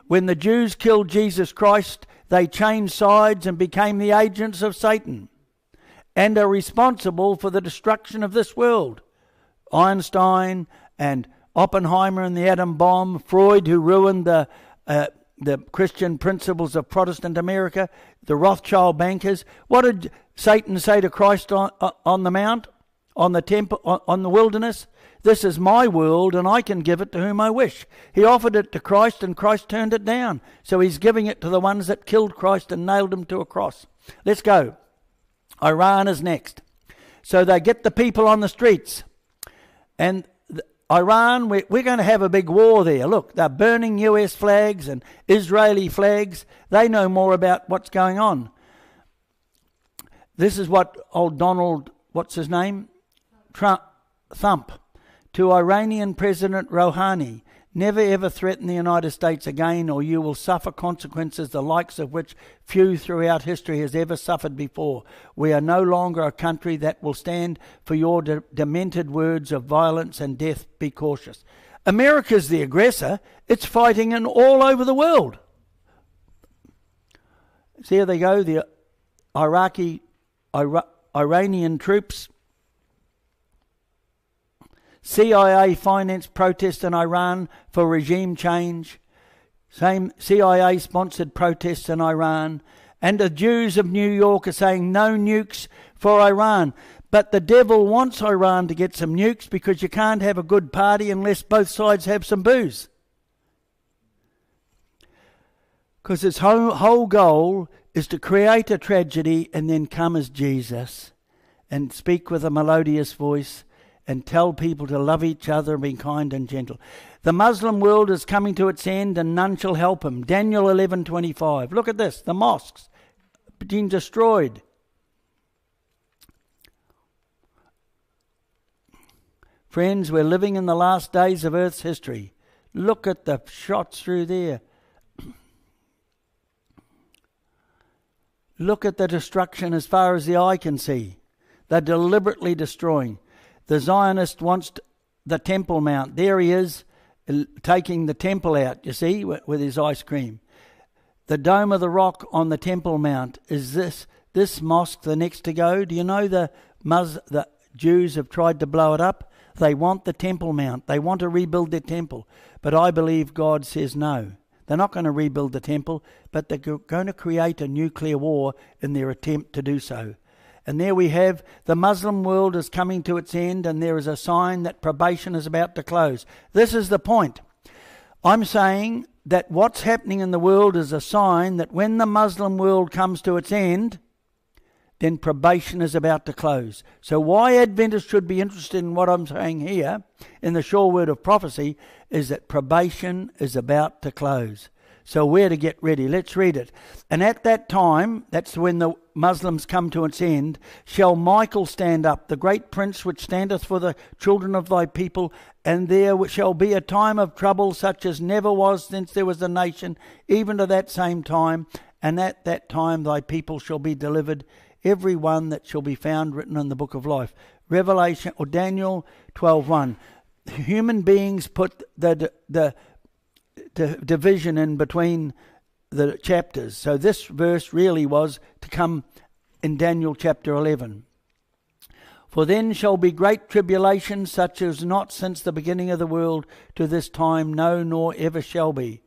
when the Jews killed Jesus Christ, they changed sides and became the agents of Satan and are responsible for the destruction of this world. Einstein and Oppenheimer and the atom bomb, Freud, who ruined the Christian principles of Protestant America, the Rothschild bankers. What did Satan say to Christ on the mount, on the temple, on the wilderness? This is my world and I can give it to whom I wish. He offered it to Christ and Christ turned it down. So he's giving it to the ones that killed Christ and nailed him to a cross. Let's go. Iran is next. So they get the people on the streets. And Iran, we're going to have a big war there. Look, they're burning US flags and Israeli flags. They know more about what's going on. This is what old Donald, what's his name? Thump. To Iranian President Rouhani, never ever threaten the United States again or you will suffer consequences the likes of which few throughout history has ever suffered before. We are no longer a country that will stand for your demented words of violence and death. Be cautious. America's the aggressor. It's fighting in all over the world. So here they go, the Iranian troops. CIA financed protests in Iran for regime change. Same CIA-sponsored protests in Iran. And the Jews of New York are saying no nukes for Iran. But the devil wants Iran to get some nukes because you can't have a good party unless both sides have some booze. Because his whole goal is to create a tragedy and then come as Jesus and speak with a melodious voice and tell people to love each other and be kind and gentle. The Muslim world is coming to its end and none shall help him. Daniel 11:25. Look at this. The mosques being destroyed. Friends, we're living in the last days of Earth's history. Look at the shots through there. Look at the destruction as far as the eye can see. They're deliberately destroying. The Zionist wants the Temple Mount. There he is, taking the temple out, you see, with his ice cream. The Dome of the Rock on the Temple Mount. Is this mosque the next to go? Do you know the Jews have tried to blow it up? They want the Temple Mount. They want to rebuild their temple. But I believe God says no. They're not going to rebuild the temple, but they're going to create a nuclear war in their attempt to do so. And there we have the Muslim world is coming to its end and there is a sign that probation is about to close. This is the point. I'm saying that what's happening in the world is a sign that when the Muslim world comes to its end, then probation is about to close. So why Adventists should be interested in what I'm saying here in the sure word of prophecy is that probation is about to close. So we're to get ready. Let's read it. And at that time, that's when the Muslims come to its end, shall Michael stand up, the great prince which standeth for the children of thy people, and there shall be a time of trouble such as never was since there was a nation, even to that same time. And at that time thy people shall be delivered, every one that shall be found written in the book of life. Revelation or Daniel 12:1. Human beings put the division in between the chapters. So this verse really was to come in Daniel chapter 11. For then shall be great tribulation, such as not since the beginning of the world to this time, no, nor ever shall be.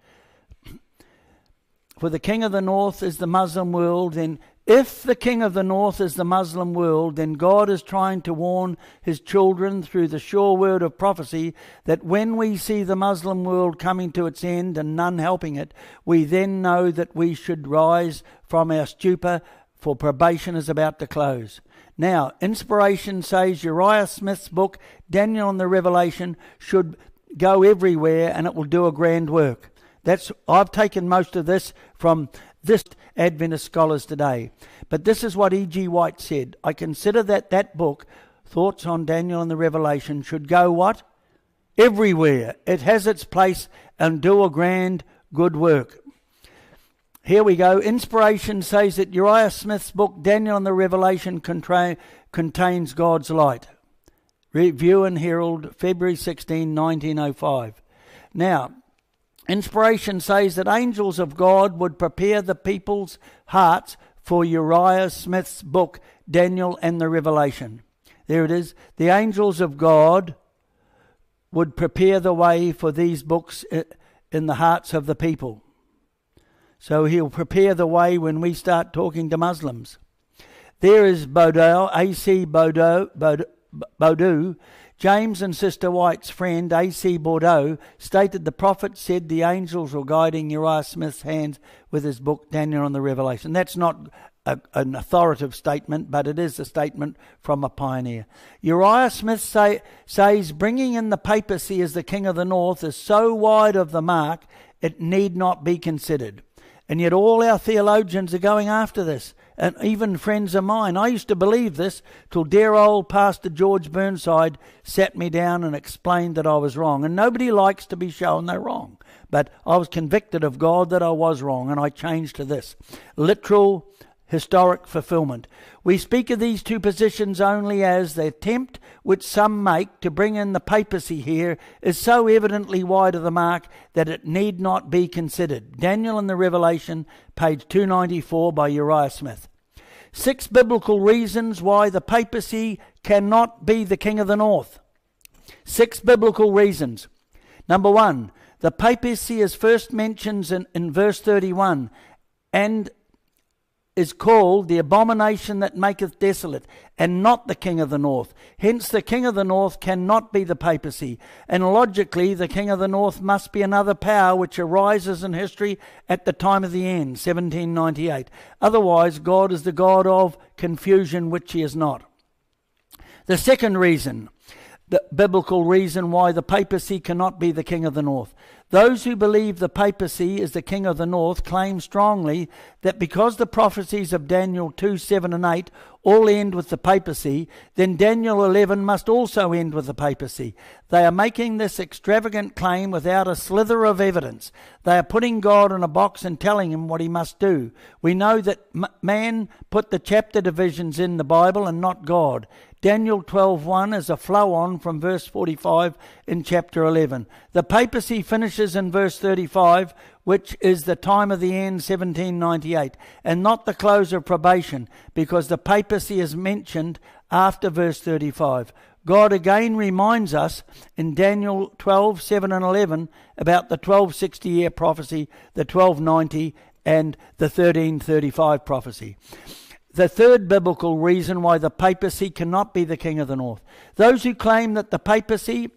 For the king of the north is the Muslim world, and if the king of the north is the Muslim world, then God is trying to warn his children through the sure word of prophecy that when we see the Muslim world coming to its end and none helping it, we then know that we should rise from our stupor, for probation is about to close. Now, inspiration says Uriah Smith's book, Daniel and the Revelation, should go everywhere and it will do a grand work. I've taken most of this from this Adventist scholars today. But this is what E.G. White said. I consider that book thoughts on Daniel and the Revelation should go what? Everywhere. It has its place and do a grand good work. Here we go. Inspiration says that Uriah Smith's book, Daniel and the Revelation, contains God's light. Review and Herald, February 16, 1905. Now, inspiration says that angels of God would prepare the people's hearts for Uriah Smith's book, Daniel and the Revelation. There it is. The angels of God would prepare the way for these books in the hearts of the people. So he'll prepare the way when we start talking to Muslims. There is Baudou, A.C. Baudou, James and Sister White's friend, A.C. Baudou, stated the prophet said the angels were guiding Uriah Smith's hands with his book, Daniel and the Revelation. That's not an authoritative statement, but it is a statement from a pioneer. Uriah Smith says bringing in the papacy as the king of the north is so wide of the mark it need not be considered. And yet all our theologians are going after this, and even friends of mine. I used to believe this till dear old Pastor George Burnside sat me down and explained that I was wrong. And nobody likes to be shown they're wrong. But I was convicted of God that I was wrong, and I changed to this. Literal historic fulfillment. We speak of these two positions only as the attempt which some make to bring in the papacy here is so evidently wide of the mark that it need not be considered. Daniel and the Revelation, page 294 by Uriah Smith. 6 biblical reasons why the papacy cannot be the king of the north. 6 biblical reasons. Number 1, the papacy is first mentioned in verse 31 and is called the abomination that maketh desolate, and not the king of the north. Hence the king of the north cannot be the papacy, and logically the king of the north must be another power which arises in history at the time of the end, 1798. Otherwise God is the God of confusion, which he is not. The second reason, the biblical reason why the papacy cannot be the king of the north. Those who believe the papacy is the king of the north claim strongly that because the prophecies of Daniel 2, 7 and 8 all end with the papacy, then Daniel 11 must also end with the papacy. They are making this extravagant claim without a slither of evidence. They are putting God in a box and telling him what he must do. We know that man put the chapter divisions in the Bible and not God. Daniel 12:1 is a flow-on from verse 45 in chapter 11. The papacy finishes in verse 35, which is the time of the end, 1798, and not the close of probation, because the papacy is mentioned after verse 35. God again reminds us in Daniel 12, 7 and 11 about the 1260-year prophecy, the 1290 and the 1335 prophecy. The third biblical reason why the papacy cannot be the king of the north. Those who claim that the papacy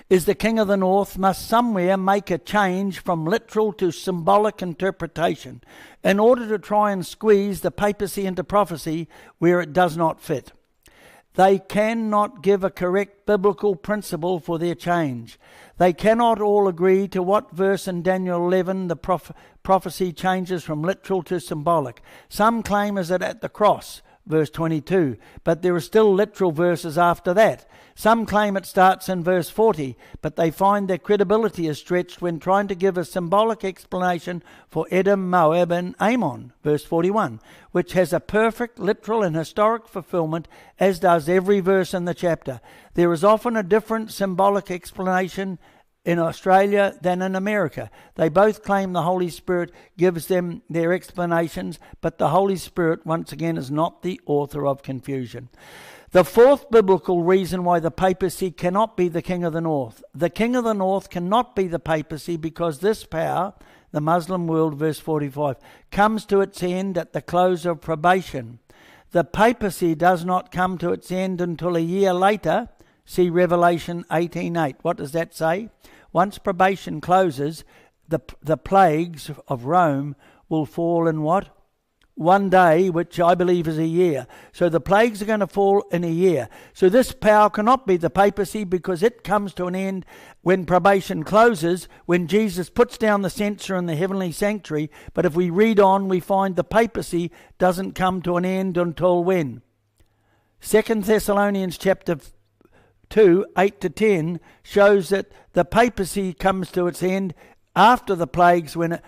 is the king of the north must somewhere make a change from literal to symbolic interpretation in order to try and squeeze the papacy into prophecy where it does not fit. They cannot give a correct biblical principle for their change. They cannot all agree to what verse in Daniel 11 the prophecy changes from literal to symbolic. Some claim is it at the cross, verse 22, but there are still literal verses after that. Some claim it starts in verse 40, but they find their credibility is stretched when trying to give a symbolic explanation for Edom, Moab and Ammon, verse 41, which has a perfect, literal and historic fulfillment, as does every verse in the chapter. There is often a different symbolic explanation in Australia than in America. They both claim the Holy Spirit gives them their explanations, but the Holy Spirit, once again, is not the author of confusion. The fourth biblical reason why the papacy cannot be the king of the north. The king of the north cannot be the papacy because this power, the Muslim world, verse 45, comes to its end at the close of probation. The papacy does not come to its end until a year later. See Revelation 18:8. What does that say? Once probation closes, the plagues of Rome will fall in what? One day, which I believe is a year. So the plagues are going to fall in a year. So this power cannot be the papacy because it comes to an end when probation closes, when Jesus puts down the censer in the heavenly sanctuary. But if we read on, we find the papacy doesn't come to an end until when? 2 Thessalonians chapter 2, 8 to 10 shows that the papacy comes to its end after the plagues when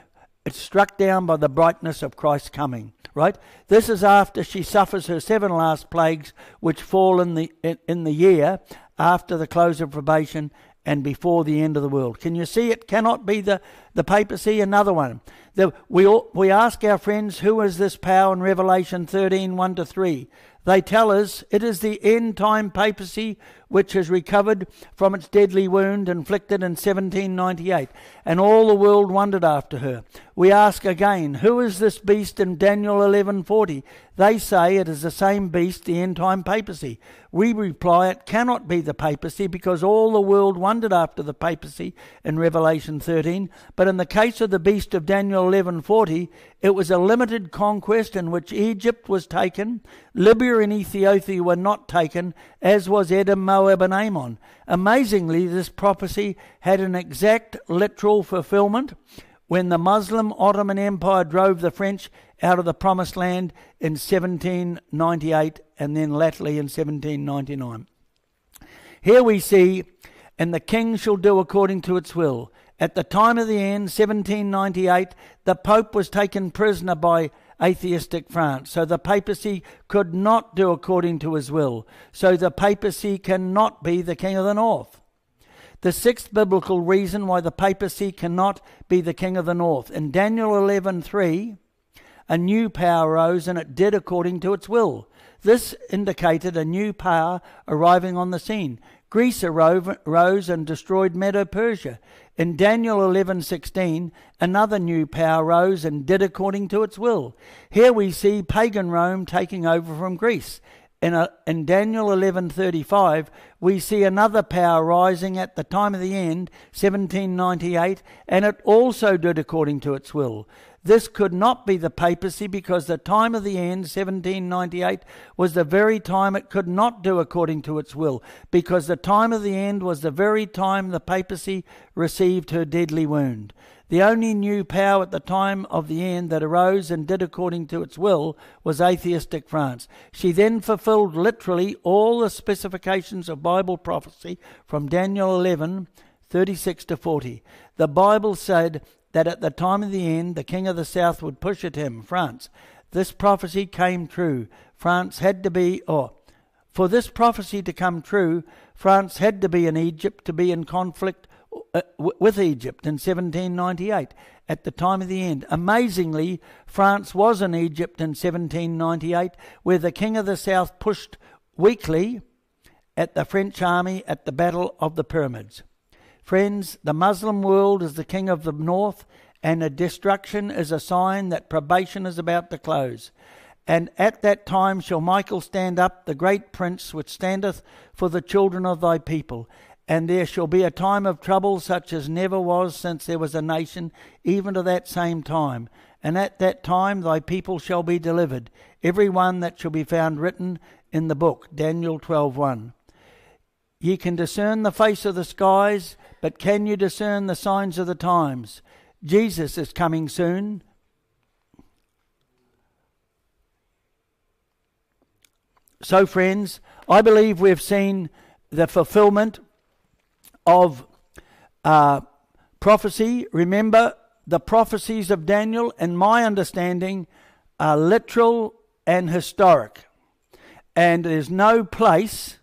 it's struck down by the brightness of Christ's coming. Right? This is after she suffers her 7 last plagues, which fall in the year after the close of probation and before the end of the world. Can you see it cannot be the papacy? Another one. We ask our friends, who is this power in Revelation 13, 1 to 3? They tell us it is the end-time papacy which has recovered from its deadly wound inflicted in 1798, and all the world wondered after her. We ask again, who is this beast in Daniel 11:40? They say it is the same beast, the end-time papacy. We reply it cannot be the papacy because all the world wondered after the papacy in Revelation 13, but in the case of the beast of Daniel 11:40, it was a limited conquest in which Egypt was taken, Libya and Ethiopia were not taken, as was Edom, Moab and Ammon. Amazingly, this prophecy had an exact literal fulfillment when the Muslim Ottoman Empire drove the French out of the Promised Land in 1798 and then latterly in 1799. Here we see, and the king shall do according to its will. At the time of the end, 1798, the Pope was taken prisoner by atheistic France. So the papacy could not do according to his will. So the papacy cannot be the king of the north. The sixth biblical reason why the papacy cannot be the king of the north. In Daniel 11:3, a new power rose and it did according to its will. This indicated a new power arriving on the scene. Greece rose and destroyed Medo-Persia. In Daniel 11:16, another new power rose and did according to its will. Here we see pagan Rome taking over from Greece. In Daniel 11:35, we see another power rising at the time of the end, 1798, and it also did according to its will. This could not be the papacy because the time of the end, 1798, was the very time it could not do according to its will, because the time of the end was the very time the papacy received her deadly wound. The only new power at the time of the end that arose and did according to its will was atheistic France. She then fulfilled literally all the specifications of Bible prophecy from Daniel 11:36 to 40. The Bible said that at the time of the end, the king of the south would push at him, France. This prophecy came true. For this prophecy to come true, France had to be in Egypt, to be in conflict with Egypt in 1798 at the time of the end. Amazingly, France was in Egypt in 1798, where the king of the south pushed weakly at the French army at the Battle of the Pyramids. Friends, the Muslim world is the king of the north, and a destruction is a sign that probation is about to close. And at that time shall Michael stand up, the great prince, which standeth for the children of thy people. And there shall be a time of trouble such as never was since there was a nation, even to that same time. And at that time thy people shall be delivered, every one that shall be found written in the book. Daniel 12:1. Ye can discern the face of the skies, but can you discern the signs of the times? Jesus is coming soon. So friends, I believe we've seen the fulfillment of prophecy. Remember, the prophecies of Daniel, in my understanding, are literal and historic. And there's no place,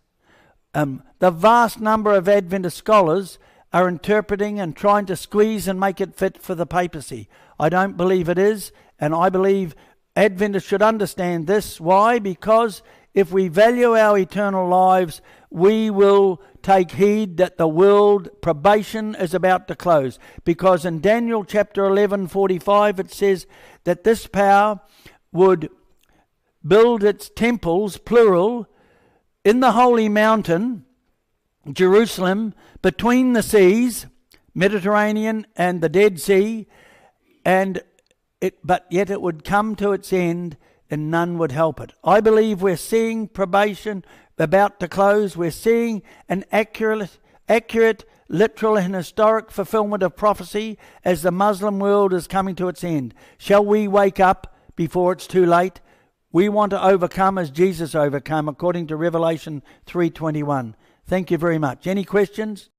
the vast number of Adventist scholars are interpreting and trying to squeeze and make it fit for the papacy. I don't believe it is, and I believe Adventists should understand this. Why? Because if we value our eternal lives, we will take heed that the world probation is about to close. Because in Daniel chapter 11:45 it says that this power would build its temples, plural, in the holy mountain, Jerusalem, between the seas, Mediterranean and the Dead Sea, but yet it would come to its end and none would help it. I believe we're seeing probation about to close. We're seeing an accurate, literal and historic fulfillment of prophecy as the Muslim world is coming to its end. Shall we wake up before it's too late? We want to overcome as Jesus overcome, according to Revelation 3:21. Thank you very much. Any questions?